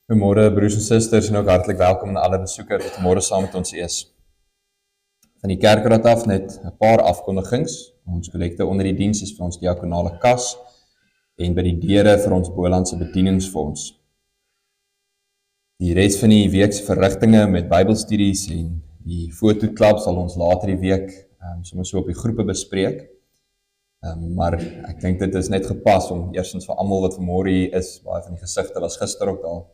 Goeiemôre broers en susters en ook hartlik welkom aan alle besoekers wat vanmôre saam met ons is. Van die kerkraad af net 'n paar afkondigings. Ons kollekte onder die diens is vir ons diakonale kas en by die deure vir ons Bolandse bedieningsfonds. Die res van die week se verrigtinge met Bybelstudies en die fotoklub sal ons later die week soms so op die groepe bespreek. Maar ek dink dit is net gepas om eerstens vir almal wat vanmôre hier is, baie van die gesigte was gister ook al.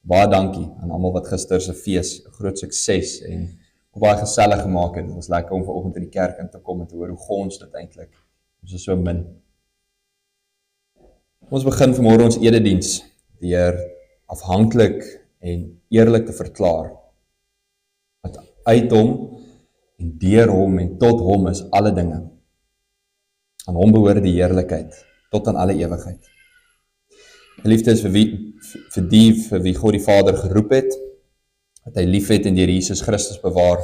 Baie dankie aan almal wat gister se fees 'n groot sukses en baie gesellig gemaak het. Dit was lekker om vanoggend in die kerk in te kom en te hoor hoe gons dit eintlik. Ons is so min. Ons begin vanmôre ons erediens deur afhanklik en eerlik te verklaar dat uit hom en deur hom en tot hom is alle dinge. Aan hom behoort die heerlikheid tot aan alle ewigheid. Liefde is vir wie God die Vader geroep het, wat hy lief het en deur Jesus Christus bewaar,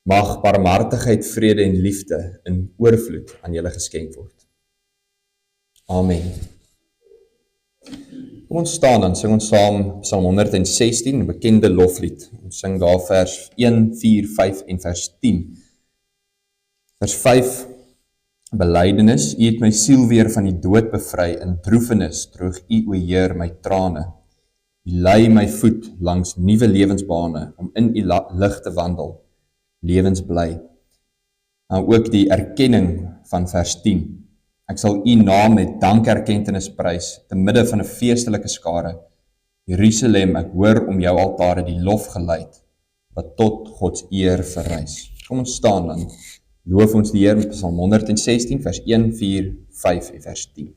mag barmhartigheid, vrede en liefde in oorvloed aan julle geskenk word. Amen. Kom ons staan dan, sing ons saam Psalm 116, 'n bekende loflied. Ons sing daar vers 1, 4, 5 en vers 10. Vers 5, belydenis, U het my siel weer van die dood bevry, in droefenis droog U, o Heer, my trane. U lei my voet langs nuwe lewensbane, om in U lig te wandel, lewensbly. Nou ook die erkenning van vers 10. Ek sal U naam met dankerkentenis prys, te midde van 'n feestelike skare. Jerusalem, ek hoor om jou altare die lofgeluid, wat tot Gods eer verrys. Kom ons staan dan. Loof ons die Heer met Psalm 116, vers 1, 4, 5 en vers 10.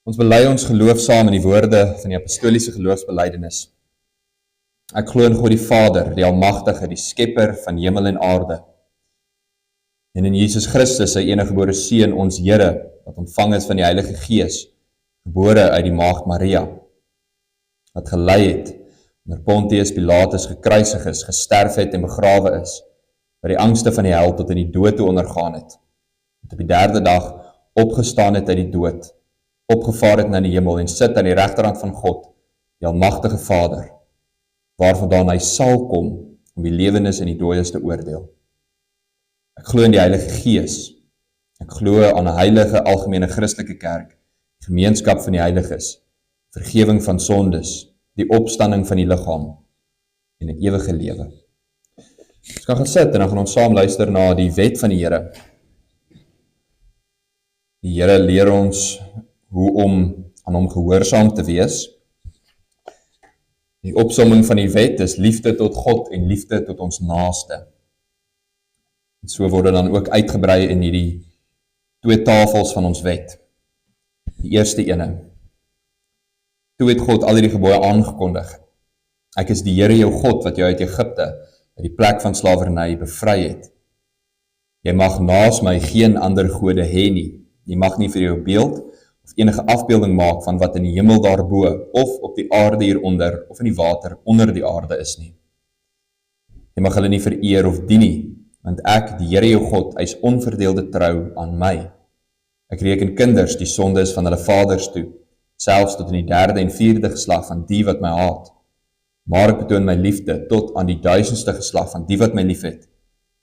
Ons bely ons geloof saam in die woorde van die apostoliese geloofsbelydenis. Ek glo in God die Vader, die Almagtige, die Skepper van hemel en aarde, En in Jesus Christus, sy eniggebore Seun, ons Here, wat ontvang is van die Heilige Gees, gebore uit die Maagd Maria, wat gelei het, onder Pontius Pilatus gekruisig is, gesterf het en begrawe is, by die angste van die hel tot in die dood toe ondergaan het, en op die derde dag opgestaan het uit die dood, opgevaar het na die hemel en sit aan die regterhand van God, die almagtige Vader, waarvandaan hy sal kom om die lewendes en die dooies te oordeel. Ek glo in die Heilige Gees. Ek glo aan 'n heilige algemene Christelike kerk, die gemeenskap van die heiliges, vergewing van sondes, die opstanding van die liggaam en 'n ewige lewe. Ons kan gaan sit en dan gaan ons saam luister na die wet van die Here. Die Here leer ons hoe om aan hom gehoorsaam te wees. Die opsomming van die wet is liefde tot God en liefde tot ons naaste. En so word dit dan ook uitgebrei in hierdie 2 tafels van ons wet. Die eerste ene. Toe het God al hierdie gebooie aangekondig. Ek is die Here jou God wat jou uit Egipte, uit die plek van slawerny bevry het. Jy mag naas my geen ander gode hê nie. Jy mag nie vir jou beeld of enige afbeelding maak van wat in die hemel daarbo, of op die aarde hieronder, of in die water onder die aarde is nie. Jy mag hulle nie vereer of dien nie, want ek, die Here jou God, hy is onverdeelde trou aan my. Ek reken kinders die sondes van hulle vaders toe, selfs tot in die 3de en 4de geslag van die wat my haat. Maar ek betoon my liefde tot aan die 1000ste geslag van die wat my liefhet,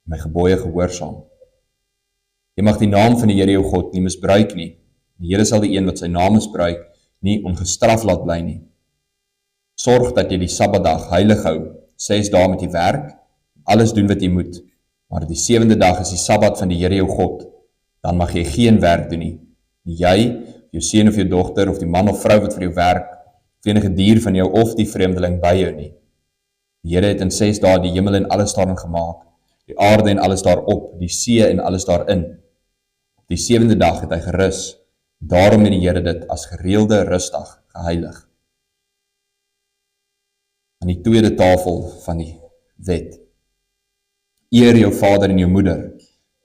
my gebooie gehoorsaam. Jy mag die naam van die Here jou God nie misbruik nie. Die Here sal die een wat sy naam misbruik, nie ongestraf laat bly nie. Sorg dat jy die Sabbatdag heilig hou. 6 dae moet jy werk, alles doen wat jy moet. Maar die 7de dag is die Sabbat van die Here jou God. Dan mag jy geen werk doen nie. Nie jy, jou seun of jou dogter, of die man of vrou wat vir jou werk, of enige dier van jou of die vreemdeling by jou nie. Die Here het in 6 dae die hemel en alles daarin gemaak, die aarde en alles daarop, die see en alles daarin. Op die 7de dag het hy gerus. Daarom het die Here dit as gereelde rustdag geheilig. Aan die tweede tafel van die wet. Eer jou vader en jou moeder,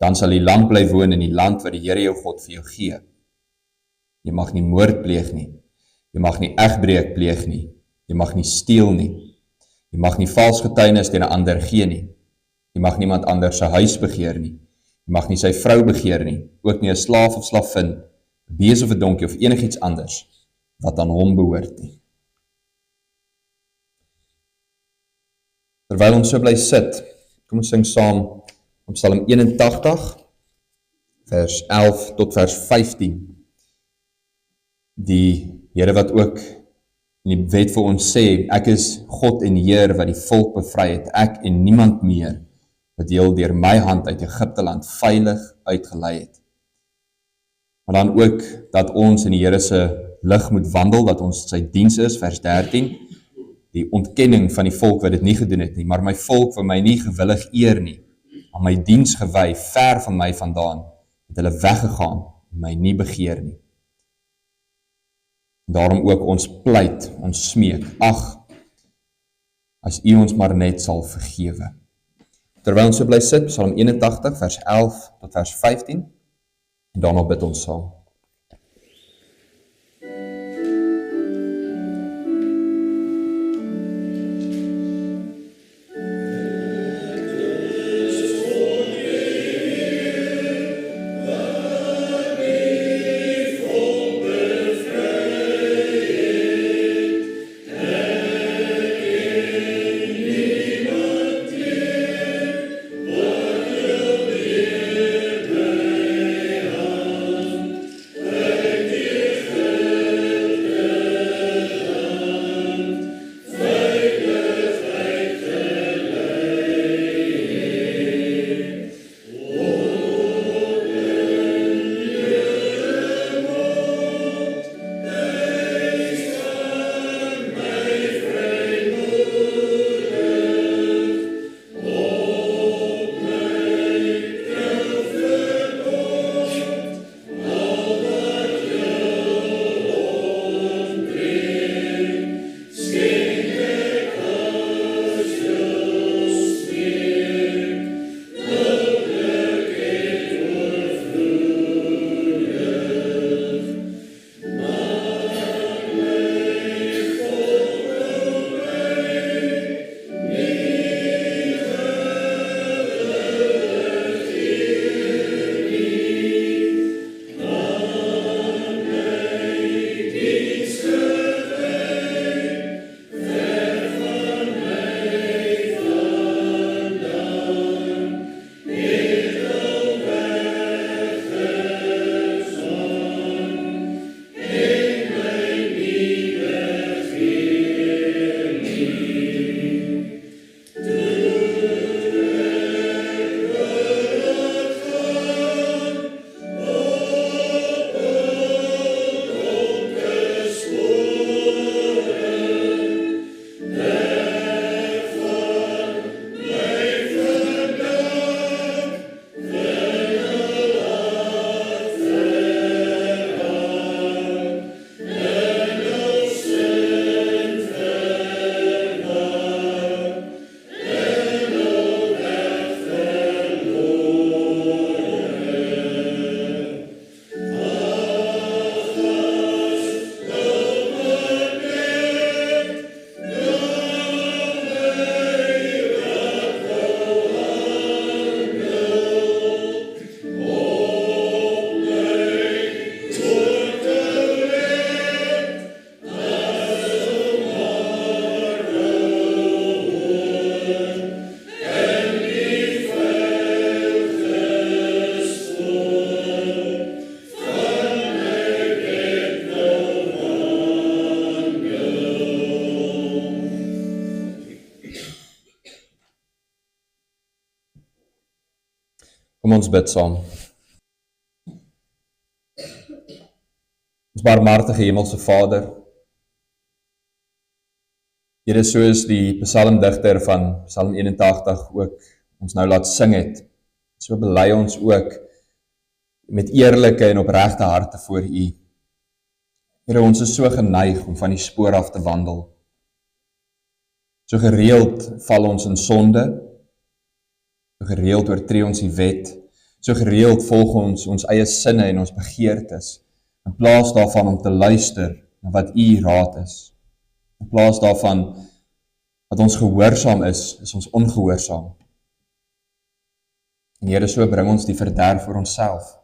dan sal die land bly woon in die land wat die Here jou God vir jou gee. Jy mag nie moord pleeg nie. Jy mag nie egbreek pleeg nie. Jy mag nie steel nie. Jy mag nie vals getuienis teen 'n ander gee nie. Jy mag niemand anders se huis begeer nie. Jy mag nie sy vrou begeer nie, ook nie 'n slaaf of slavin, 'n bees of 'n donkie of enigiets anders wat aan hom behoort nie. Terwyl ons so bly sit, kom ons sing saam om Psalm 81, vers 11 tot vers 15. Die Here wat ook in die wet vir ons sê, ek is God en Heer wat die volk bevry het, ek en niemand meer, wat heel deur my hand uit Egipte land veilig uitgelei het. Maar dan ook, dat ons in die Here se lig moet wandel, dat ons sy diens is, vers 13, die ontkenning van die volk wat dit nie gedoen het nie, maar my volk wat my nie gewillig eer nie, aan my diens gewy, ver van my vandaan, het hulle weggegaan, en my nie begeer nie. Daarom ook ons pleit, ons smeek, ag, as U ons maar net sal vergewe. Terwyl ons so bly sit, Psalm 81, vers 11 tot vers 15, en daarna bid ons saam. Kom ons bid saam. Ons barmhartige hemelse Vader, Here, soos die psalmdigter van Psalm 81 ook ons nou laat sing het, so bely ons ook met eerlike en opregte harte voor U. Here, ons is so geneig om van die spoor af te wandel. So gereeld val ons in sonde, so gereeld oortree ons die wet, so gereeld volg ons eie sinne en ons begeertes, in plaas daarvan om te luister na wat U raad is. In plaas daarvan wat ons gehoorsaam is ons ongehoorsaam. En Here, so bring ons die verderf vir onsself.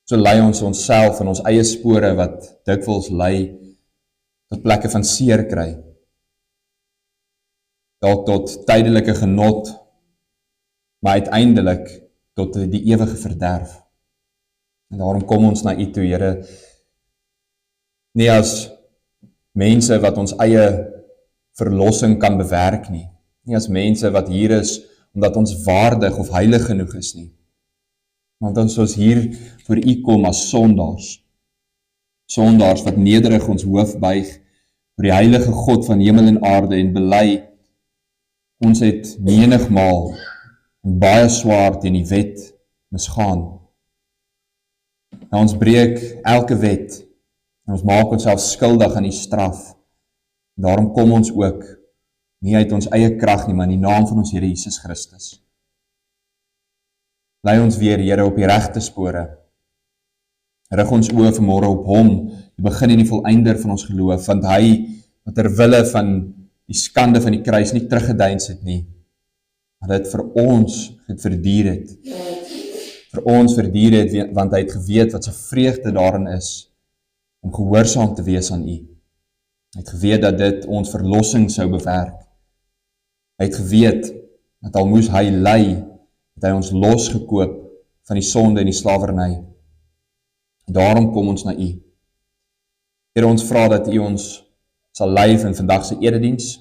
So lei ons onsself in ons eie spore wat dikwels lei tot plekke van seer kry. Dalk tot tydelike genot, maar uiteindelik tot die ewige verderf. En daarom kom ons na U toe, Here, nie as mense wat ons eie verlossing kan bewerk nie as mense wat hier is omdat ons waardig of heilig genoeg is nie, want ons hier voor U kom as sondaars wat nederig ons hoof buig voor die heilige God van hemel en aarde en bely, ons het menigmaal en baie swaar teen die wet misgaan. Nou, ons breek elke wet en ons maak onsself skuldig aan die straf. Daarom kom ons ook, nie uit ons eie krag nie, maar in die naam van ons Here Jesus Christus. Lei ons weer, Here, op die regte spore. Rig ons oë vanmôre op Hom, die begin en die volëinder van ons geloof, want Hy, wat ter wille van die skande van die kruis nie teruggedeins het nie, maar dit vir ons verduur het. Vir ons verduur het, want Hy het geweet wat sy vreugde daarin is, om gehoorsaam te wees aan U. Hy het geweet dat dit ons verlossing sou bewerk. Hy het geweet dat al moes hy ly, het hy ons losgekoop van die sonde en die slawerny. Daarom kom ons na U. Here, ons vra dat U ons sal lei in vandag se erediens,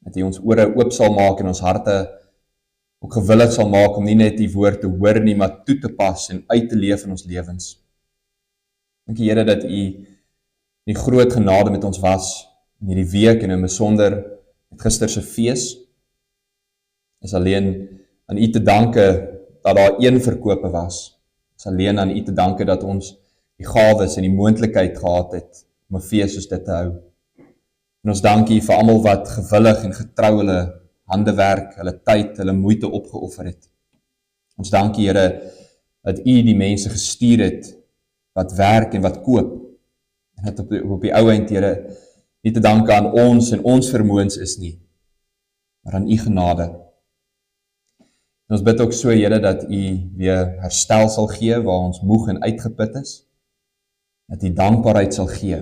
dat U ons ore oop sal maak en ons harte ook gewillig sal maak om nie net die woord te hoor nie, maar toe te pas en uit te leef in ons lewens. Dankie, Here, dat U die groot genade met ons was in hierdie week en in besonder met gister se fees. Is alleen aan U te danke dat daar een verkope was. Is alleen aan U te danke dat ons die gawes en die moontlikheid gehad het om 'n fees soos dit te hou. En ons dankie vir almal wat gewillig en getrou hulle hande werk, hulle tyd, hulle moeite opgeoffer het. Ons dankie, Here, dat U die mense gestuur het wat werk en wat koop. En dat op die ou eind, Here, nie te danke aan ons en ons vermoëns is nie, maar aan U genade. En ons bid ook so, Here, dat U weer herstel sal gee waar ons moeg en uitgeput is, dat U dankbaarheid sal gee,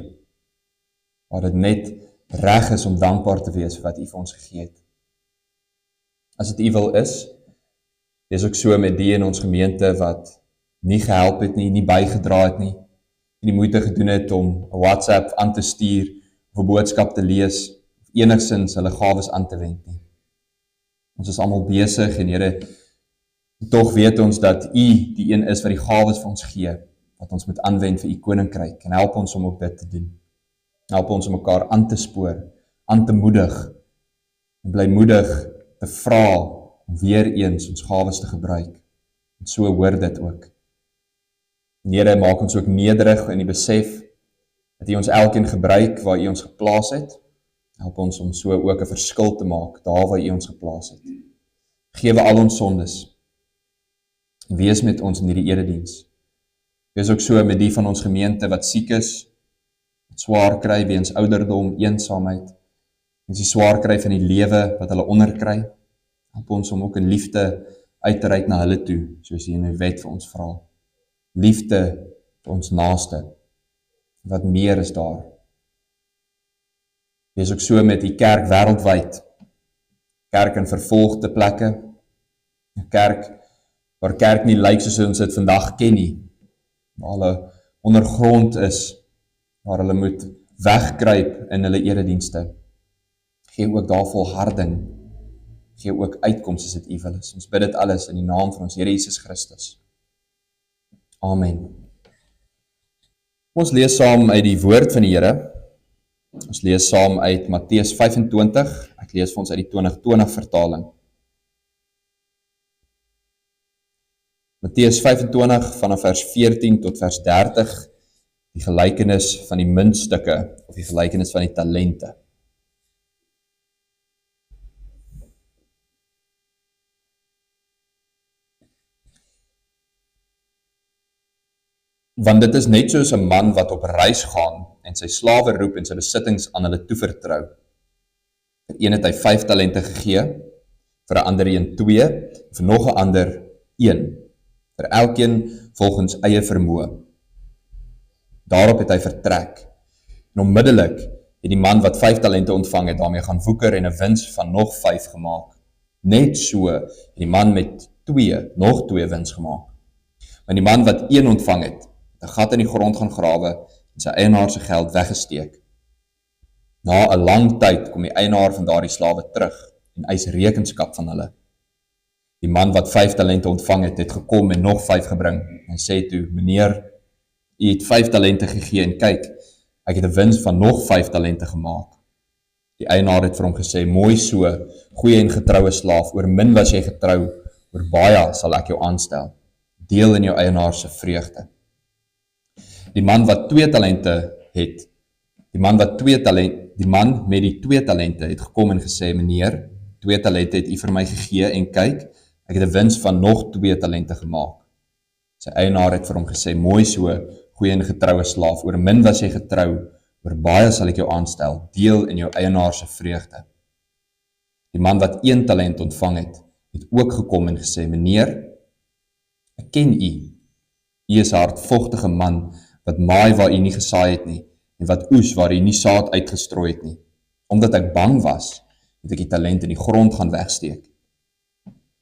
waar dit net reg is om dankbaar te wees vir wat U vir ons gegee het. As dit U wil is, dis ook so met die in ons gemeente wat nie gehelp het nie, nie bygedra het nie, die moeite gedoen het om 'n WhatsApp aan te stuur, of 'n boodskap te lees, of enigstens hulle gawes aan te wend nie. Ons is almal besig en Here, tog weet ons dat U die een is wat die gawes vir ons gee, wat ons moet aanwend vir U koninkryk, en help ons om ook dit te doen. Help ons om mekaar aan te spoor, aan te moedig, en blymoedig te vra om weer eens ons gawes te gebruik. En so hoor dit ook. En Here, maak ons ook nederig in die besef dat U ons elkeen gebruik waar U ons geplaas het. Help ons om so ook 'n verskil te maak daar waar U ons geplaas het. Gewe al ons sondes. En wees met ons in hierdie erediens. Wees ook so met die van ons gemeente wat siek is, wat swaar kry weens ouderdom, eensaamheid, en die swaar kry van die lewe wat hulle onderkry. Help ons om ook in liefde uit te reik na hulle toe, soos U in die wet vir ons vra. Liefde vir ons naaste. Wat meer is daar? Wees ook so met die kerk wêreldwyd. Kerk in vervolgde plekke. 'n Kerk waar kerk nie lyk soos ons dit vandag ken nie. Waar hulle ondergrond is, waar hulle moet wegkruip in hulle eredienste. Gee ook daar volharding. gee ook uitkoms as dit ewel is. Ons bid dit alles in die naam van ons Here Jesus Christus. Amen. Ons lees saam uit die woord van die Here. Ons lees saam uit Matteus 25. Ek lees vir ons uit die 2020 vertaling. Matteus 25 vanaf vers 14 tot vers 30, die gelykenis van die muntstukke, of die gelykenis van die talente. Want dit is net soos 'n man wat op reis gaan en sy slawe roep en sy besittings aan hulle toevertrou. Vir een het hy 5 talente gegee, vir 'n ander 2, vir nog 'n ander 1, vir elkeen volgens eie vermoë. Daarop het hy vertrek. En onmiddellik het die man wat 5 talente ontvang het, daarmee gaan woeker en 'n wins van nog 5 gemaak. Net so het die man met 2 nog 2 wins gemaak. Maar die man wat 1 ontvang het 'n gat in die grond gaan grawe en sy eienaar se geld weggesteek. Na 'n lang tyd kom die eienaar van daardie slawe terug en eis rekenskap van hulle. Die man wat 5 talente ontvang het, het gekom en nog 5 gebring en sê toe: "Meneer, u het 5 talente gegee en kyk, ek het 'n wins van nog 5 talente gemaak." Die eienaar het vir hom gesê: "Mooi so, goeie en getroue slaaf, oor min was jy getrou, oor baie sal ek jou aanstel. Deel in jou eienaar se vreugde." Die man wat 2 talente het, die man met die 2 talente het gekom en gesê: "Meneer, 2 talente het u vir my gegee en kyk, ek het 'n wins van nog 2 talente gemaak." Sy eienaar het vir hom gesê: "Mooi so, goeie en getroue slaaf, oor min was jy getrou, oor baie sal ek jou aanstel, deel in jou eienaar se vreugde." Die man wat 1 talent ontvang het, het ook gekom en gesê: "Meneer, ek ken u. U is 'n hardvochtige man, wat maai waar u nie gesaai het nie, en wat oes waar u nie saad uitgestrooi het nie. Omdat ek bang was, het ek die talent in die grond gaan wegsteek.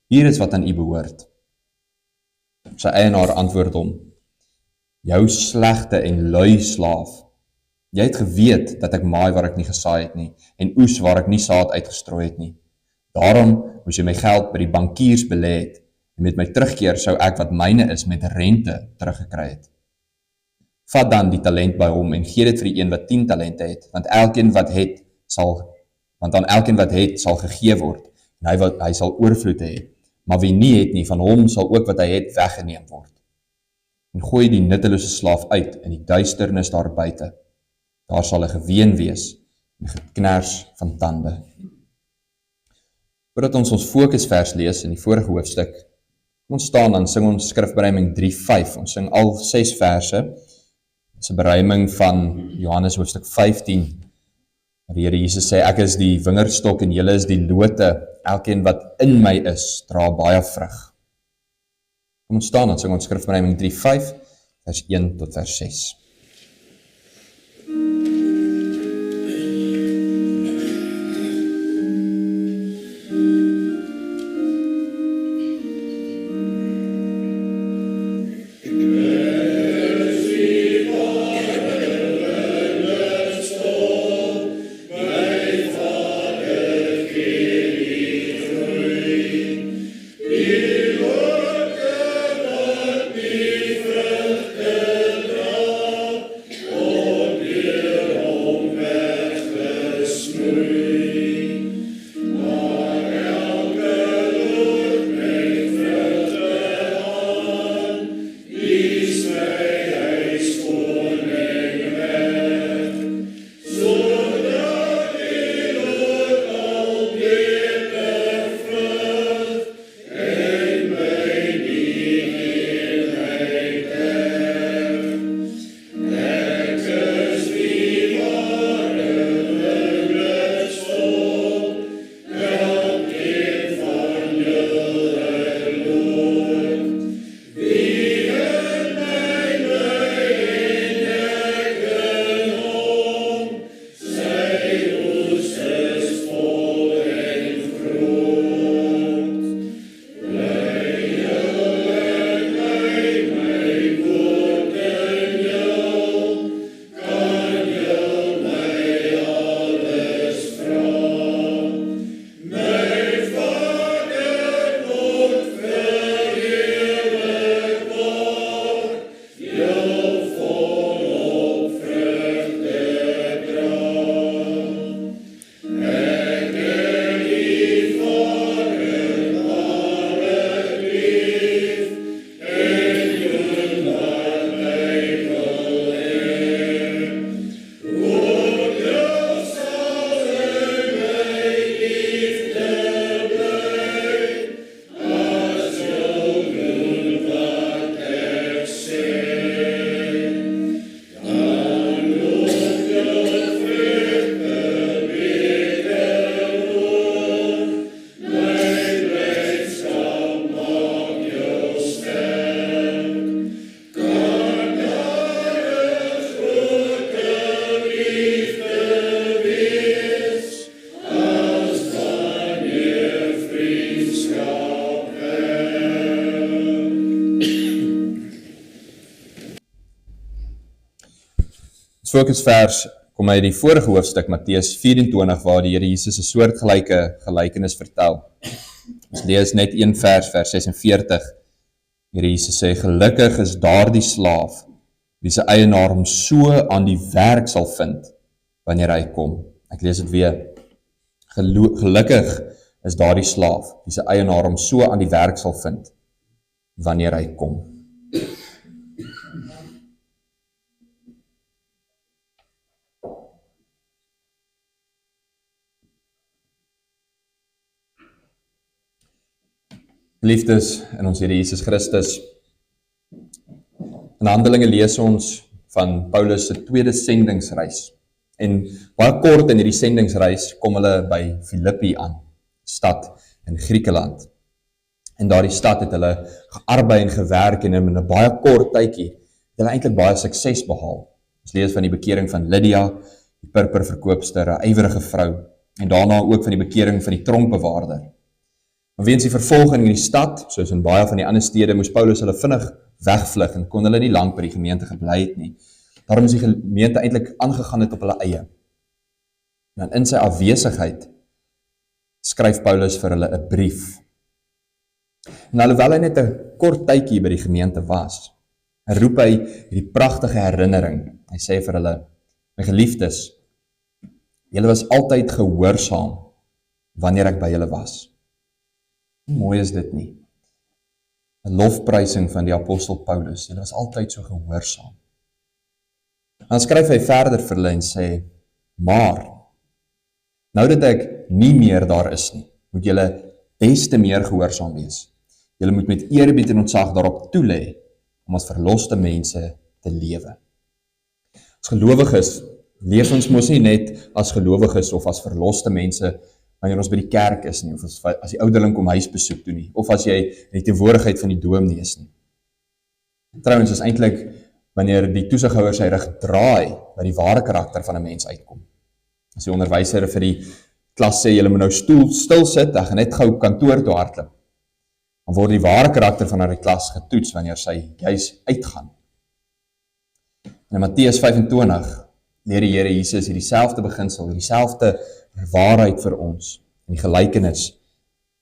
Hier is wat aan u behoort." Sy eienaar antwoord hom: "Jou slegte en lui slaaf. Jy het geweet dat ek maai waar ek nie gesaai het nie, en oes waar ek nie saad uitgestrooi het nie. Daarom moes jy my geld by die bankiers belê het, en met my terugkeer sou ek wat myne is met rente teruggekry het. Vat dan die talent by hom en gee dit vir die een wat 10 talente het, want aan elkeen wat het sal gegee word, en hy sal oorvloed hê. Maar wie nie het nie, van hom sal ook wat hy het weggeneem word. En gooi die nuttelose slaaf uit in die duisternis daar buite. Daar sal 'n geween wees en geknars van tande." Voordat ons fokusvers lees in die vorige hoofstuk, kom ons staan dan sing ons skrifberuiming 3:5. Ons sing al 6 verse. Dit is 'n beruiming van Johannes hoofstuk 15. Waar die Here Jesus sê: "Ek is die wingerdstok en julle is die lote. Elkeen wat in my is, dra baie vrug." Kom ons staan dan sing ons skrifberuiming 3:5, vers 1 tot vers 6. Ons fokusvers kom uit die vorige hoofstuk, Matteus 24, waar die Here Jesus 'n soortgelyke gelykenis vertel. Ons lees net een vers 46. Here Jesus sê, gelukkig is daardie slaaf, wie sy eienaar hom so aan die werk sal vind, wanneer hy kom. Ek lees dit weer. Gelukkig is daardie slaaf, wie sy eienaar hom so aan die werk sal vind, wanneer hy kom. Liefdes in ons Here Jesus Christus. In Handelinge lees ons van Paulus se tweede sendingsreis. En baie kort in hierdie sendingsreis kom hulle by Filippi aan, stad in Griekeland. En daardie stad het hulle gearbei en gewerk en in 'n baie kort tydjie het hulle eintlik baie sukses behaal. Ons lees van die bekering van Lydia, die purperverkoopster, 'n ywerige vrou, en daarna ook van die bekering van die tronkbewaarder. Maar weens die vervolging in die stad, soos in baie van die ander stede, moes Paulus hulle vinnig wegvlug en kon hulle nie lank by die gemeente gebly het nie. Daarom is die gemeente eintlik aangegaan het op hulle eie. En in sy afwesigheid skryf Paulus vir hulle 'n brief. En alhoewel hy net 'n kort tydjie by die gemeente was, roep hy hierdie pragtige herinnering. Hy sê vir hulle, my geliefdes, julle was altyd gehoorsaam wanneer ek by julle was. Hoe mooi is dit nie? 'n Lofprysing van die apostel Paulus. Julle was altyd so gehoorsaam. Dan skryf hy verder vir hulle en sê, maar, nou dat ek nie meer daar is nie, moet julle des te meer gehoorsaam wees. Julle moet met eerbied en ontzag daarop toelê om as verloste mense te lewe. As gelowiges, leef ons mos nie net as gelowiges of as verloste mense wanneer ons by die kerk is nie, of as die ouderling kom huisbesoek doen nie, of as jy in die teenwoordigheid van die dominee is nie. Trouwens is eintlik wanneer die toesighouer sy rug draai, by die ware karakter van 'n mens uitkom. As die onderwyser vir die klas sê, julle moet nou stil sit, ek gaan net gou kantoor toe hardloop, dan word die ware karakter van die klas getoets wanneer sy juis uitgaan. En in Matteus 25 leer die Here Jesus hierdie selfde beginsel, hierdie selfde waarheid vir ons, in die gelykenis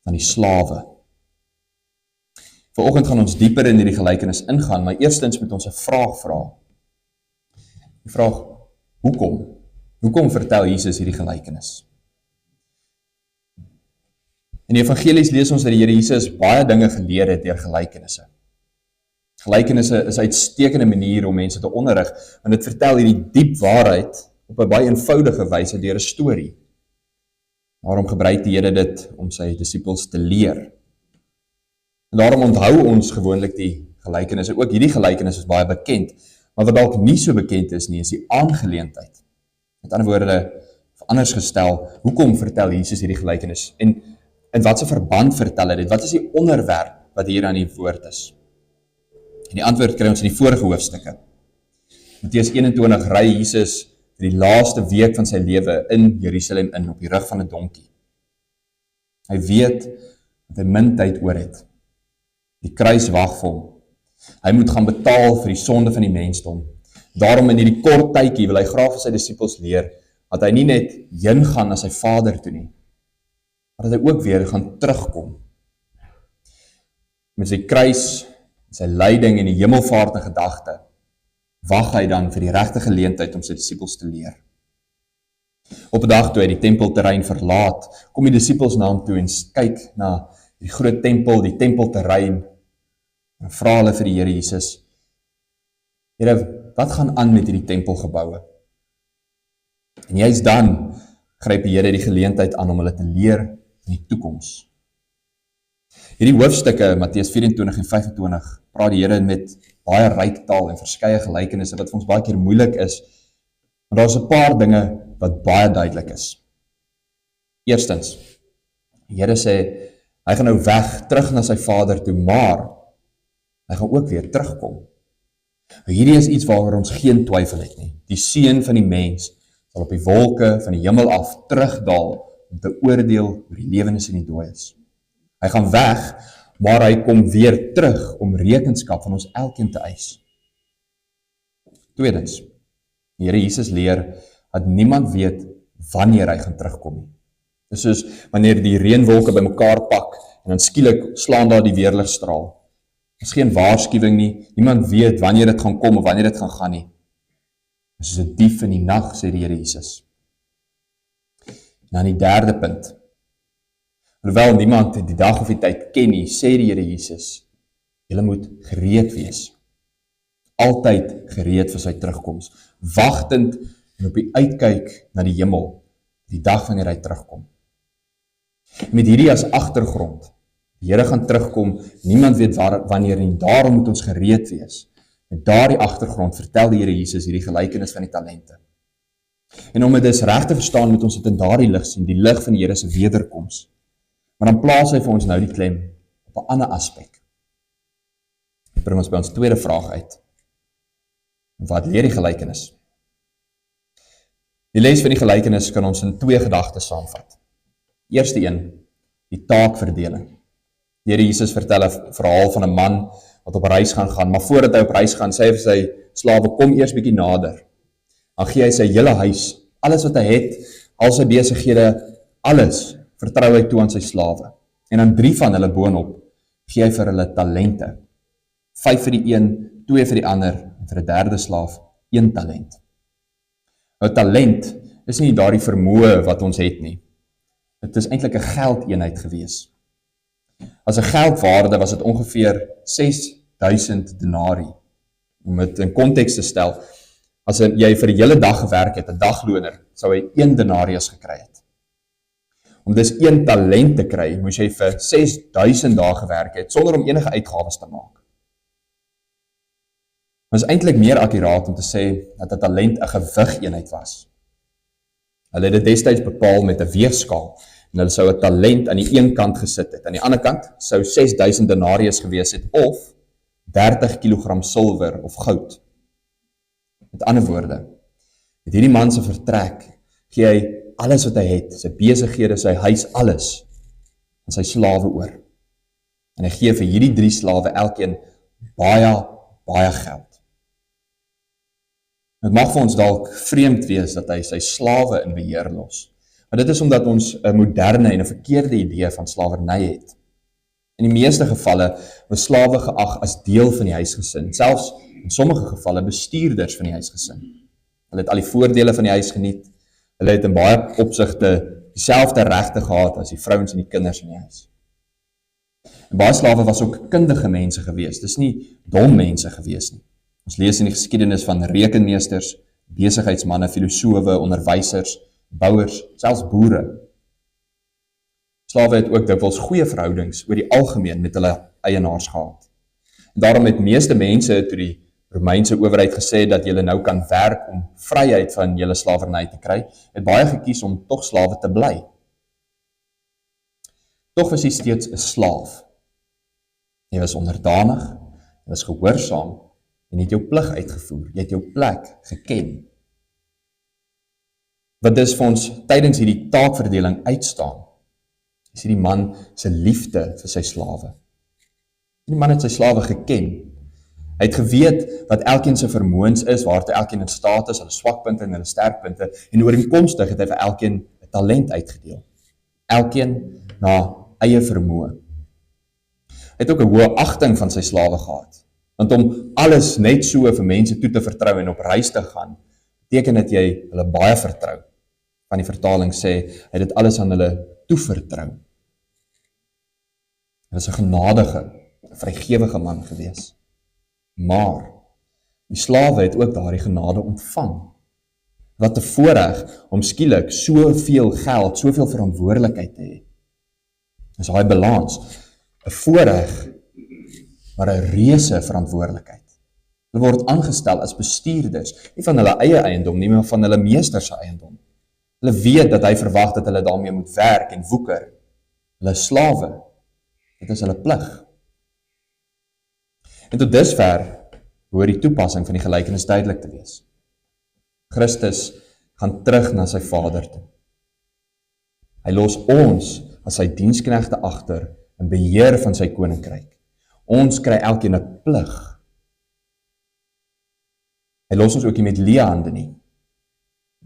van die slawe. Vanoggend gaan ons dieper in hierdie gelykenis ingaan, maar eerstens moet ons 'n vraag vra. Die vraag, hoekom? Hoekom vertel Jesus hierdie gelykenis? In die evangelies lees ons dat die Here Jesus baie dinge geleer het deur gelykenisse. Gelykenisse is 'n uitstekende manier om mense te onderrig, want dit vertel hierdie diep waarheid op 'n baie eenvoudige wyse deur 'n storie. Daarom gebruik die Here dit om sy disippels te leer. En daarom onthou ons gewoonlik die gelykenisse. Ook hierdie gelykenis is baie bekend, maar wat dalk nie so bekend is nie, is die aangeleentheid. Met ander woorde, anders gestel, hoekom vertel Jesus hierdie gelykenis? En in wat se verband vertel hy dit? Wat is die onderwerp wat hier aan die woord is? En die antwoord kry ons in die vorige hoofstukke. Matteus 21 ry Jesus vir die laaste week van sy lewe in Jerusalem in, op die rug van 'n donkie. Hy weet dat hy min tyd oor het. Die kruis wag vir hom. Hy moet gaan betaal vir die sonde van die mensdom. Daarom in hierdie kort tydjie wil hy graag vir sy disippels leer, dat hy nie net heen gaan na sy Vader toe nie, maar dat hy ook weer gaan terugkom. Met sy kruis, sy lyding en die hemelvaart in gedagte, wag hy dan vir die regte geleentheid om sy disippels te leer. Op 'n dag toe hy die tempelterrein verlaat, kom die disippels na hom toe en kyk na die groot tempel, die tempelterrein, en vra hulle vir die Here Jesus, Here, wat gaan aan met hierdie tempelgeboue? En juist dan gryp die Here die geleentheid aan om hulle te leer in die toekoms. Hierdie hoofstukke, Matteus 24 en 25, praat die Here met baie ryk taal en verskeie gelykenisse wat vir ons baie keer moeilik is, maar daar is 'n paar dinge wat baie duidelik is. Eerstens, die Here sê, hy gaan nou weg, terug na sy Vader toe, maar hy gaan ook weer terugkom. Hierdie is iets waaroor ons geen twyfel het nie. Die seun van die mens sal op die wolke van die hemel af terugdaal om te oordeel oor die lewendes en die dooies. Hy gaan weg, maar hy kom weer terug om rekenskap van ons elkeen te eis. Tweedens, Die Here Jesus leer dat niemand weet wanneer hy gaan terugkom nie. Dat niemand weet wanneer hy gaan terugkom nie. Dis soos wanneer die reënwolke bymekaar pak en dan skielik slaan daar die weerligstraal. Dis geen waarskuwing nie, niemand weet wanneer dit gaan kom of wanneer dit gaan gaan nie. Dis soos 'n dief in die nag, sê die Here Jesus. En dan die derde punt. Alhoewel niemand die dag of die tyd ken nie, sê die Here Jesus, julle moet gereed wees. Altyd gereed vir sy terugkoms, wagtend en op die uitkyk na die hemel, die dag wanneer hy terugkom. Met hierdie as agtergrond, die Here gaan terugkom, niemand weet wanneer nie, daarom moet ons gereed wees. Met daardie agtergrond vertel die Here Jesus hierdie gelykenis van die talente. En om dit dus reg te verstaan, moet ons dit in daardie lig sien, die lig van die Here se wederkoms. Maar dan plaas hy vir ons nou die klem op 'n ander aspek. Dit bring ons by ons tweede vraag uit. Wat leer die gelykenis? Die les van die gelykenis kan ons in twee gedagtes saamvat. Eerste een, die taakverdeling. Die Here Jesus vertel 'n verhaal van 'n man wat op reis gaan, maar voordat hy op reis gaan, sê hy vir sy slawe, kom eers bietjie nader. Dan gee hy sy hele huis, alles wat hy het, al sy besighede, alles vertrou hy toe aan sy slawe. En dan 3 van hulle boonop gee hy vir hulle talente. 5 vir die een, 2 vir die ander, en vir 'n derde slaaf 1 talent. Nou talent is nie daardie vermoë wat ons het nie. Dit is eintlik 'n geldeenheid gewees. As 'n geldwaarde was dit ongeveer 6000 denarii. Om dit in konteks te stel, as jy vir die hele dag gewerk het, 'n dagloner, sou hy 1 denarius gekry het. Om dus 1 talent te kry, moes jy vir 6000 dae gewerk het, sonder om enige uitgawes te maak. Maar is eintlik meer akkuraat om te sê dat 'n talent 'n gewigeenheid was. Hulle het dit destyds bepaal met 'n weegskaal, en hulle sou 'n talent aan die een kant gesit het. Aan die ander kant sou 6000 denarius gewees het, of 30 kilogram silwer of goud. Met ander woorde, met hierdie man se vertrek, gee hy alles wat hy het, sy besighede, sy huis, alles, aan sy slawe oor. En hy gee vir hierdie 3 slawe elkeen baie geld. Het mag vir ons dalk vreemd wees dat hy sy slawe in beheer los. Maar dit is omdat ons 'n moderne en 'n verkeerde idee van slawerny het. In die meeste gevalle was slawe geag as deel van die huisgesin, selfs in sommige gevalle bestuurders van die huisgesin. Hulle het al die voordele van die huis geniet, hulle het in baie opsigte dieselfde regte gehad as die vrouens en die kinders in die huis. En baie slawe was ook kundige mense gewees, dis nie dom mense gewees nie. Ons lees in die geskiedenis van rekenmeesters, besigheidsmanne, filosowe, onderwysers, bouers, selfs boere. Slawe het ook dikwels goeie verhoudings oor die algemeen met hulle eienaars gehad. En daarom het meeste mense toe die Romeinse owerheid gesê dat julle nou kan werk om vryheid van julle slawerny te kry, het baie gekies om tog slawe te bly. Tog was jy steeds 'n slaaf. Jy was onderdanig, jy was gehoorsaam, en het jou plig uitgevoer, jy het jou plek geken. Wat dus vir ons tydens hierdie taakverdeling uitstaan, is hierdie man se liefde vir sy slawe. Die man het sy slawe geken. Hy het geweet wat elkeen se vermoëns is, waartoe elkeen in staat is, hulle swakpunte en hulle sterkpunte, en ooreenkomstig het hy vir elkeen 'n talent uitgedeel. Elkeen na eie vermoë. Hy het ook 'n hoë agting van sy slawe gehad. Want om alles net so vir mense toe te vertrou en op reis te gaan, beteken dat jy hulle baie vertrou. Van die vertaling sê, hy het dit alles aan hulle toevertrou. Hy was 'n genadige, vrygewige man gewees. Maar die slawe het ook daardie genade ontvang. Wat 'n voorreg om skielik soveel geld, soveel verantwoordelikheid te hê. Dis daai balans, 'n voorreg, maar 'n reuse verantwoordelikheid. Hulle word aangestel as bestuurders, nie van hulle eie eiendom nie, maar van hulle meester se eiendom. Hulle weet dat hy verwag dat hulle daarmee moet werk en woeker. Hulle slawe, dit is hulle plig. En tot dusver behoort die toepassing van die gelykenis duidelik te wees. Christus gaan terug na sy Vader toe. Hy los ons as sy diensknegte agter in beheer van sy koninkryk. Ons kry elkeen 'n plig. Hy los ons ook nie met leë hande nie.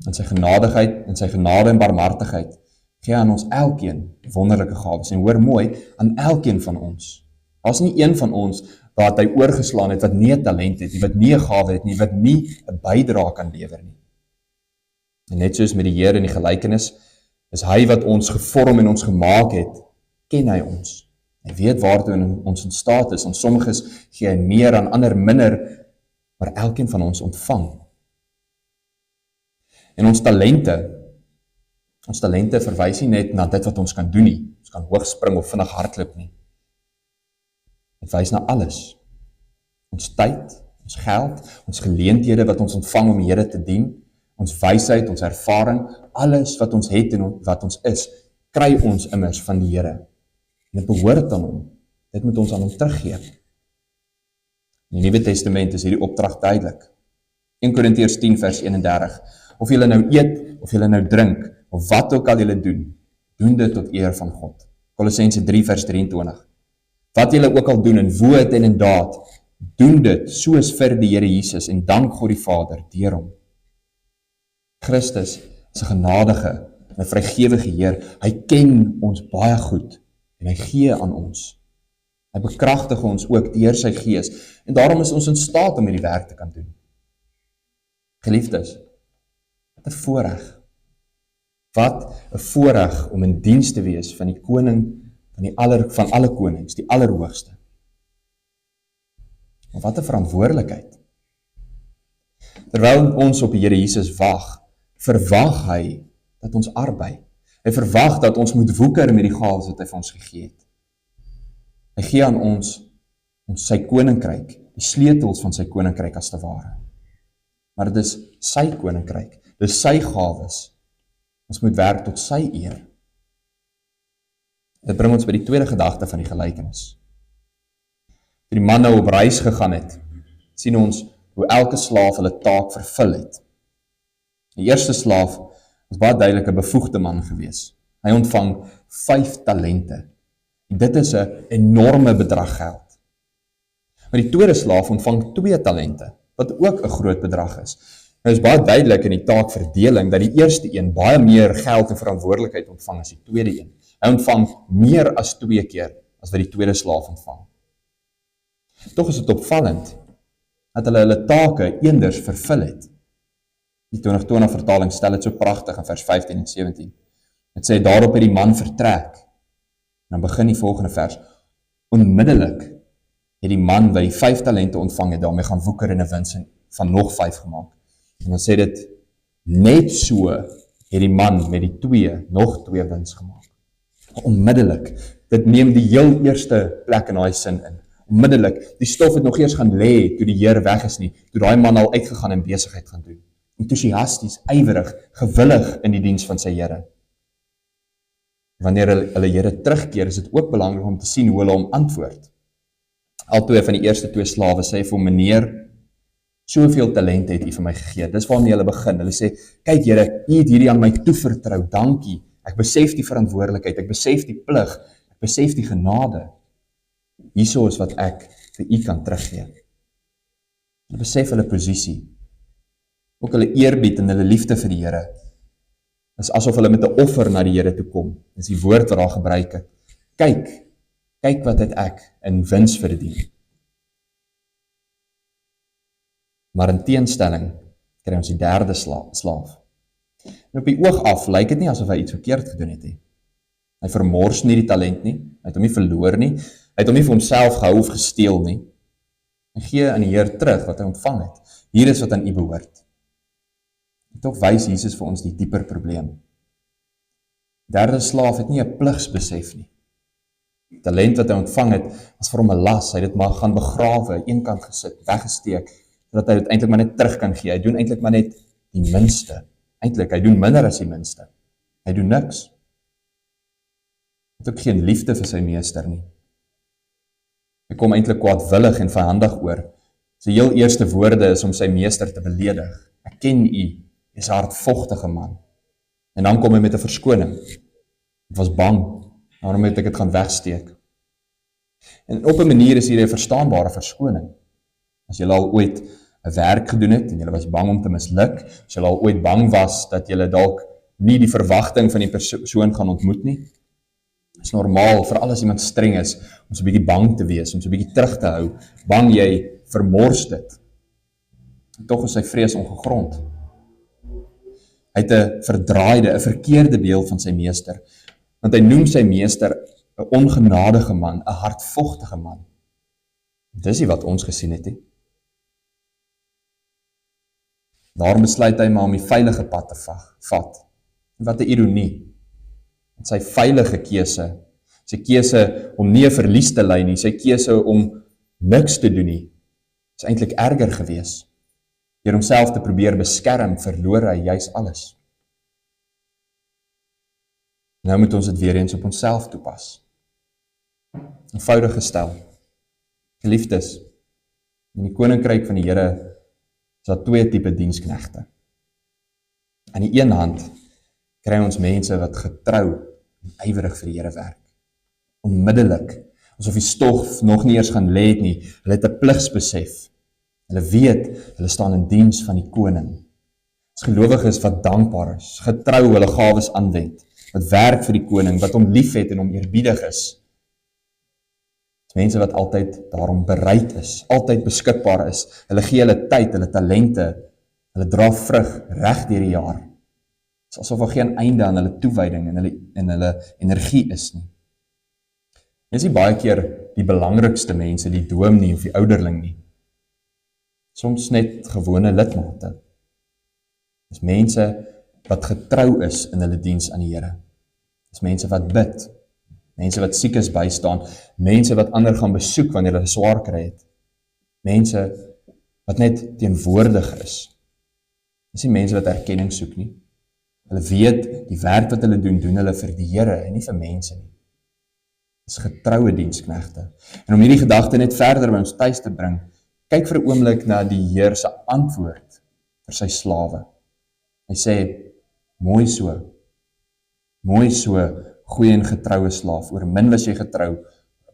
In sy genadigheid, in sy genade en barmhartigheid, gee aan ons elkeen wonderlike gawes. En hoor mooi, aan elkeen van ons. Daar's nie een van ons wat hy oorgeslaan het, wat nie 'n talent het, wat nie 'n gawe het nie, wat nie 'n bydrae kan lewer nie. En net soos met die Here in die gelykenis, is hy wat ons gevorm en ons gemaak het, ken hy ons. Hy weet waartoe ons in staat is, en sommiges gee hy meer, aan ander minder, maar elkeen van ons ontvang. En ons talente verwys nie net na dit wat ons kan doen nie, ons kan hoog spring of vinnig hardloop nie. Dit wys na alles. Ons tyd, ons geld, ons geleenthede wat ons ontvang om die Here te dien, ons wysheid, ons ervaring, alles wat ons het en wat ons is, kry ons immers van die Here. En dit behoort aan hom. Dit moet ons aan hom teruggee. In die Nuwe Testament is hierdie opdrag duidelik. 1 Korintiërs 10 vers 31. Of julle nou eet, of julle nou drink, of wat ook al julle doen, doen dit tot eer van God. Kolossense 3 vers 23. Wat julle ook al doen in woord en in daad, doen dit soos vir die Here Jesus en dank God die Vader deur hom. Christus is 'n genadige en 'n vrygewige Heer. Hy ken ons baie goed en hy gee aan ons. Hy bekragtig ons ook deur sy Gees en daarom is ons in staat om hierdie werk te kan doen. Geliefdes, wat 'n voorreg. Wat 'n voorreg om in diens te wees van die koning van alle konings, die Allerhoogste. Maar wat 'n verantwoordelikheid. Terwyl ons op die Here Jesus wag, verwag hy dat ons arbei. Hy verwag dat ons moet woeker met die gawes wat hy vir ons gegee het. Hy gee aan ons sy koninkryk, die sleutels van sy koninkryk as te ware. Maar dit is sy koninkryk, dit is sy gawes. Ons moet werk tot sy eer. Dit bring ons by die tweede gedagte van die gelykenis. Toe die man nou op reis gegaan het, sien ons hoe elke slaaf hulle taak vervul het. Die eerste slaaf was baie duidelik 'n bevoegde man gewees. Hy ontvang 5 talente. En dit is 'n enorme bedrag geld. Maar die tweede slaaf ontvang 2 talente, wat ook 'n groot bedrag is. Nou is baie duidelik in die taakverdeling dat die eerste een baie meer geld en verantwoordelikheid ontvang as die tweede een. Hy ontvang meer as 2 keer as wat die tweede slaaf ontvang. Tog is dit opvallend dat hulle take eenders vervul het. Die 2020 vertaling stel dit so pragtig in vers 15 en 17. Dit sê daarop het die man vertrek. Dan begin die volgende vers. Onmiddellik het die man wat die 5 talente ontvang het, daarmee gaan woeker en 'n wins van nog 5 gemaak. En dan sê dit, net so het die man met die 2 nog 2 wins gemaak. Onmiddellik, dit neem die heel eerste plek in daai sin in. Onmiddellik, die stof het nog eers gaan lê toe die Here weg is nie, toe daai man al uitgegaan en besigheid gaan doen. Entoesiasties, ywerig, gewillig in die diens van sy Here. Wanneer hulle Here terugkeer, is dit ook belangrik om te sien hoe hulle hom antwoord. Al 2 van die eerste 2 slawe sê vir hom, meneer, soveel talente het u vir my gegee. Dis waarmee hulle begin. Hulle sê, kyk Here, u het hierdie aan my toevertrou, dankie. Ek besef die verantwoordelikheid, ek besef die plig, ek besef die genade. Hierso is wat ek vir u kan teruggee. Hulle besef hulle posisie. Ook hulle eerbied en hulle liefde vir die Here. Is asof hulle met 'n offer na die Here toe kom. Dis die woord wat daar gebruik het. Kyk wat het ek in wins verdien. Maar in teenstelling kry ons die derde slaaf. En op die oog af lyk dit nie asof hy iets verkeerd gedoen het nie. Hy vermors nie die talent nie, hy het hom nie verloor nie, hy het hom nie vir homself gehou of gesteel nie. Hy gee aan die Heer terug wat hy ontvang het. Hier is wat aan u behoort. En tog wys Jesus vir ons die dieper probleem. Derde slaaf het nie 'n pligsbesef nie. Die talent wat hy ontvang het, was vir hom 'n las. Hy het dit maar gaan begrawe, eenkant gesit, weggesteek, sodat hy dit eintlik maar net terug kan gee. Hy doen eintlik maar net die minste. Eintlik, hy doen minder as die minste. Hy doen niks. Hy het ook geen liefde vir sy meester nie. Hy kom eintlik kwaadwillig en vyandig oor. Sy heel eerste woorde is om sy meester te beledig. Ek ken u, is 'n hardvogtige man. En dan kom hy met 'n verskoning. Ek was bang, daarom het ek dit gaan wegsteek. En op 'n manier is hier 'n verstaanbare verskoning. As jy al ooit 'n werk gedoen het en julle was bang om te misluk, as julle al ooit bang was dat julle dalk nie die verwagting van die persoon gaan ontmoet nie. Dit is normaal, veral as iemand streng is, om so 'n bietjie bang te wees, om so 'n bietjie terug te hou, bang jy vermors dit. En tog is sy vrees ongegrond. Hy het 'n verdraaide, 'n verkeerde beeld van sy meester, want hy noem sy meester 'n ongenadige man, 'n hardvogtige man. Dis nie wat ons gesien het nie. Daarom besluit hy maar om die veilige pad te vat. Wat 'n ironie. En sy veilige keuse, sy keuse om nie 'n verlies te ly nie, sy keuse om niks te doen nie, is eintlik erger gewees. Deur homself te probeer beskerm, verloor hy juis alles. Nou moet ons dit weer eens op onsself toepas. Eenvoudig gestel. Geliefdes, in die koninkryk van die Here is daar 2 tipe diensknegte. Aan die een hand kry ons mense wat getrou en ywerig vir die Here werk. Onmiddellik, asof die stof nog nie eers gaan lê het nie, hulle het 'n pligsbesef. Hulle weet, hulle staan in diens van die koning. As gelowiges wat dankbaar is, getrou hulle gawes aanwend, wat werk vir die koning, wat hom liefhet en hom eerbiedig is. Dis mense wat altyd daarom bereid is, altyd beskikbaar is. Hulle gee hulle tyd, hulle talente, hulle dra vrug reg deur die jaar. Dit is asof daar geen einde aan hulle toewyding en hulle energie is nie. Dis nie baie keer die belangrikste mense, die dominee of die ouderling nie. Soms net gewone lidmate. Dis mense wat getrou is in hulle diens aan die Here. Dis mense wat bid, mense wat siekes bystaan, mense wat ander gaan besoek wanneer hulle swaar kry het. Mense wat net teenwoordig is. Dis nie mense wat erkenning soek nie. Hulle weet die werk wat hulle doen hulle vir die Here en nie vir mense nie. Dis getroue diensknegte. En om hierdie gedagte net verder by ons tuis te bring, kyk vir 'n oomblik na die Heer se antwoord vir sy slawe. Hy sê, mooi so, goeie en getroue slaaf, oor min was jy getrou,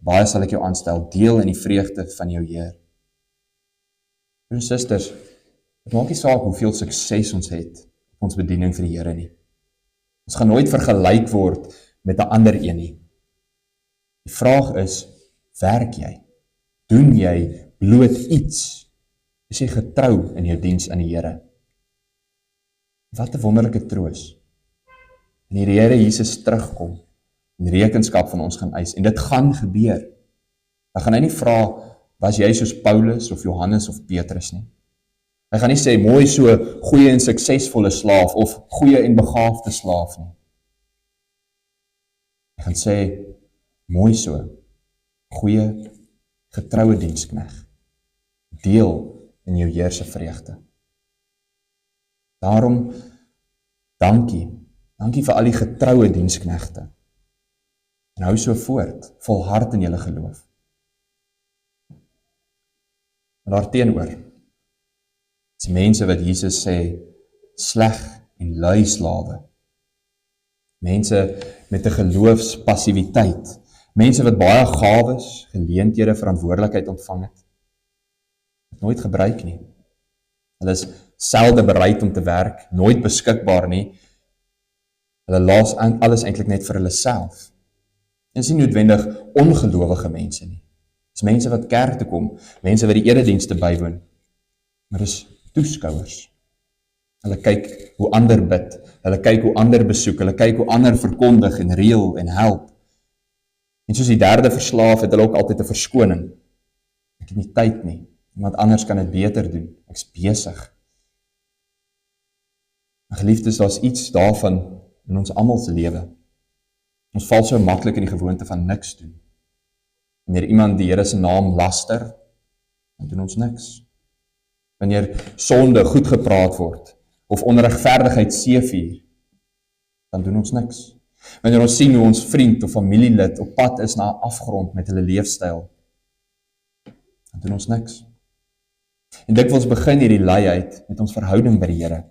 baie sal ek jou aanstel, deel in die vreugde van jou Heer. Broers en susters, dit maak nie saak hoeveel sukses ons het op ons bediening vir die Here nie. Ons gaan nooit vergelyk word met 'n ander een nie. Die vraag is, werk jy? Doen jy bloot iets? Is jy getrou in jou diens aan die Here? Wat 'n wonderlike troos. En die Here Jesus terugkom en rekenskap van ons gaan eis. En dit gaan gebeur. Dan gaan hy nie vra, was jy soos Paulus of Johannes of Petrus nie. Hy gaan nie sê, mooi so, goeie en suksesvolle slaaf of goeie en begaafde slaaf nie. Hy gaan sê, mooi so, goeie, getroue dienskneg. Deel in jou Heer se vreugde. Daarom, dankie vir al die getroue diensknegte. En hou so voort, volhard in julle geloof. En daarteenoor, is mense wat Jesus sê, sleg en lui slawe. Mense met 'n geloofspassiwiteit. Mense wat baie gawes, geleenthede, verantwoordelikheid ontvang het. Nooit gebruik nie. Hulle is selde bereid om te werk, nooit beskikbaar nie. Hulle laat alles eintlik net vir hulle self. En is nie noodwendig ongelowige mense nie. Dis mense wat kerk toe kom, mense wat die eredienste bywoon. Maar dis toeskouers. Hulle kyk hoe ander bid, hulle kyk hoe ander besoek, hulle kyk hoe ander verkondig en reël en help. En soos die derde verslaaf het hulle ook altyd 'n verskoning. Ek het nie tyd nie. Iemand anders kan dit beter doen. Ek's besig. Maar geliefdes, daar's iets daarvan in ons almal se lewe. Ons val so maklik in die gewoonte van niks doen. Wanneer iemand die Here se naam laster, dan doen ons niks. Wanneer sonde goed gepraat word, of onregverdigheid seevier, dan doen ons niks. Wanneer ons sien hoe ons vriend of familielid op pad is na 'n afgrond met hulle leefstyl, dan doen ons niks. En dikwels begin hierdie luiheid met ons verhouding by die Here.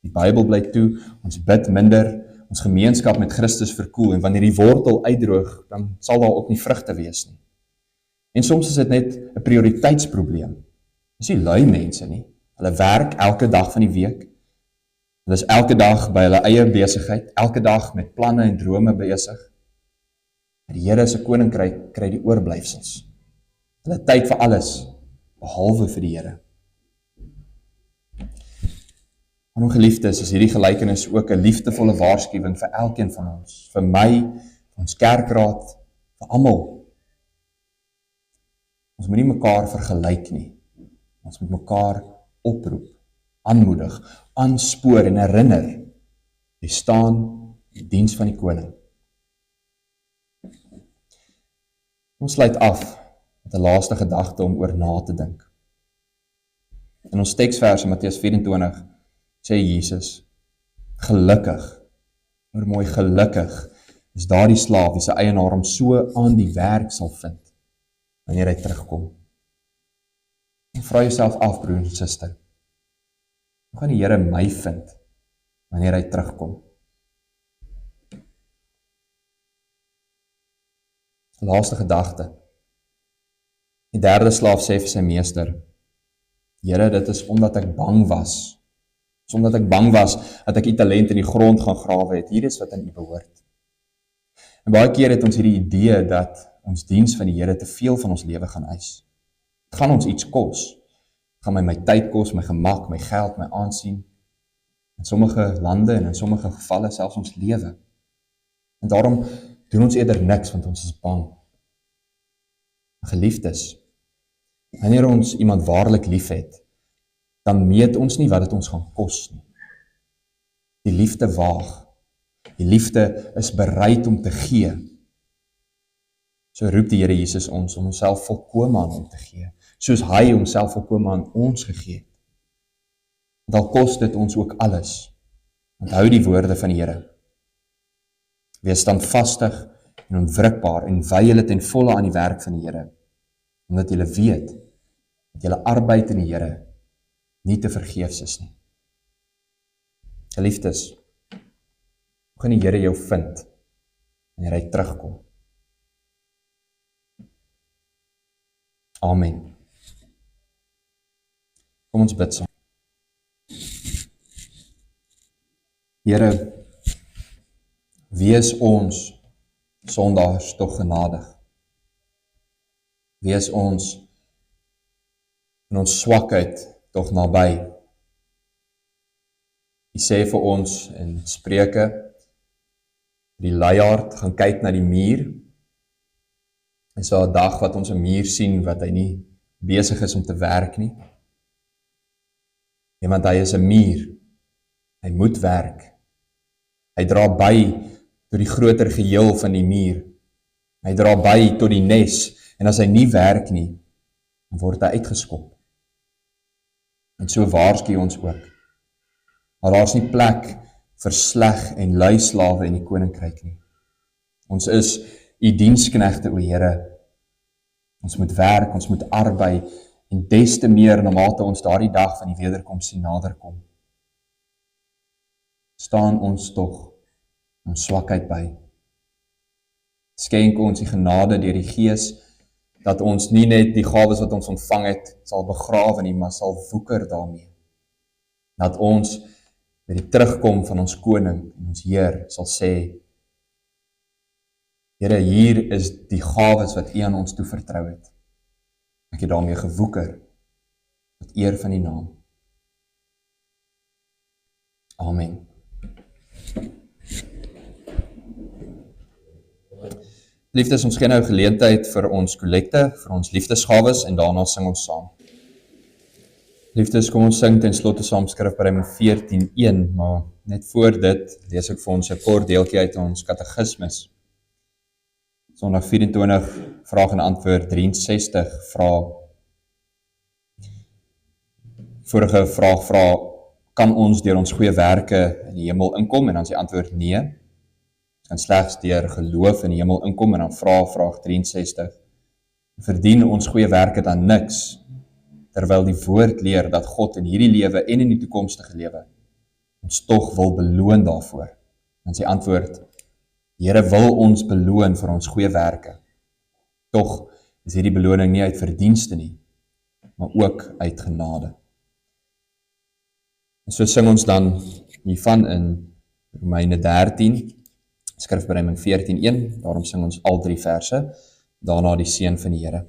Die Bybel bly toe, ons bid minder, ons gemeenskap met Christus verkoel, en wanneer die wortel uitdroog, dan sal daar ook nie vrugte wees nie. En soms is dit net 'n prioriteitsprobleem. Dis nie lui mense nie. Hulle werk elke dag van die week. Hulle is elke dag by hulle eie besigheid, elke dag met planne en drome besig. Maar die Here se koninkryk kry die oorblyfsels. Hulle het tyd vir alles, behalwe vir die Here. En geliefdes, is hierdie gelykenis ook 'n liefdevolle waarskuwing vir elkeen van ons, vir my, vir ons kerkraad, vir almal. Ons moet nie mekaar vergelyk nie. Ons moet mekaar oproep, aanmoedig, aanspoor en herinner. Jy staan in diens van die koning. Ons sluit af met 'n laaste gedagte om oor na te dink. In ons teksvers in Matteus 24 sê Jesus, gelukkig, hoor mooi, gelukkig is daardie slaaf wie sy eienaar hom so aan die werk sal vind, wanneer hy terugkom. En vra jouself af, broer en suster, hoe gaan die Here my vind, wanneer hy terugkom? Laaste gedagte. Die derde slaaf sê vir sy meester, Here, dit is omdat ek bang was. Omdat ek bang was, dat ek die talent in die grond gaan grawe het. Hier is wat aan U behoort. En baie keer het ons hierdie idee dat ons diens van die Here te veel van ons lewe gaan eis. Het gaan ons iets kos. Het gaan my tyd kos, my gemak, my geld, my aansien. In sommige lande en in sommige gevalle selfs ons lewe. En daarom doen ons eerder niks, want ons is bang. Geliefdes, wanneer ons iemand waarlik lief het, dan meet ons nie wat dit ons gaan kos nie. Die liefde waag. Die liefde is bereid om te gee. So roep die Here Jesus ons om homself volkome aan hom te gee, soos hy homself volkome aan ons gegee het. Dan kos dit ons ook alles. Onthou die woorde van die Here. Wees standvastig en onwrikbaar en wy julle ten volle aan die werk van die Here, omdat julle weet dat julle arbeid in die Here nie te vergeefs is nie. Geliefdes, hoe gaan die Here jou vind wanneer hy terugkom? Amen. Kom ons bid saam. Here, wees ons sondaars tog genadig. Wees ons in ons swakheid tog naby. U sê vir ons in Spreuke, die luiaard gaan kyk na die muur. En so 'n dag wat ons 'n muur sien wat hy nie besig is om te werk nie. Want hy is 'n muur. Hy moet werk. Hy dra by tot die groter geheel van die muur. Hy dra by tot die nes. En as hy nie werk nie, dan word hy uitgeskop. En so waarsku ons ook. Maar daar is nie plek vir sleg en lui slawe in die koninkryk nie. Ons is U diensknegte, o Here. Ons moet werk, ons moet arbei, en des te meer naarmate ons daardie dag van die wederkoms sien naderkom. Staan ons tog ons swakheid by. Skenk ons die genade deur die Gees, dat ons nie net die gawes wat ons ontvang het, sal begrawe nie, maar sal woeker daarmee. Dat ons by die terugkom van ons koning en ons Heer sal sê, Here, hier is die gawes wat U aan ons toevertrou het. Ek het daarmee gewoeker, tot eer van die naam. Amen. Liefdes, ons gee nou geleentheid vir ons kollekte, vir ons liefdesgawes, en daarna sing ons saam. Liefdes, kom ons sing ten slotte saam Skrifpsalm 14:1, maar net voor dit lees ek vir ons 'n kort deeltjie uit ons katekismes. Sondag 24, vraag en antwoord 63, vorige vraag vra, kan ons deur ons goeie werke in die hemel inkom? En dan is die antwoord nee. Ons kan slegs deur geloof in die hemel inkom, en dan vraag 63, verdien ons goeie werke dan niks, terwyl die woord leer dat God in hierdie lewe en in die toekomstige lewe ons tog wil beloon daarvoor. En sy antwoord, die Here wil ons beloon vir ons goeie werke. Tog is hierdie beloning nie uit verdienste nie, maar ook uit genade. So sing ons dan hiervan in Romeine 13, skrifbereiming 14:1, daarom sing ons al 3 verse, daarna die seën van die Here.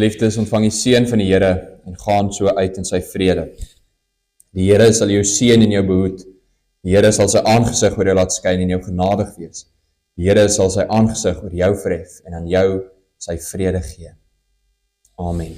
Geliefdes, ontvang die seën van die Here en gaan so uit in sy vrede. Die Here sal jou seën en jou behoed. Die Here sal sy aangesig oor jou laat skyn en jou genadig wees. Die Here sal sy aangesig oor jou verhef en aan jou sy vrede gee. Amen.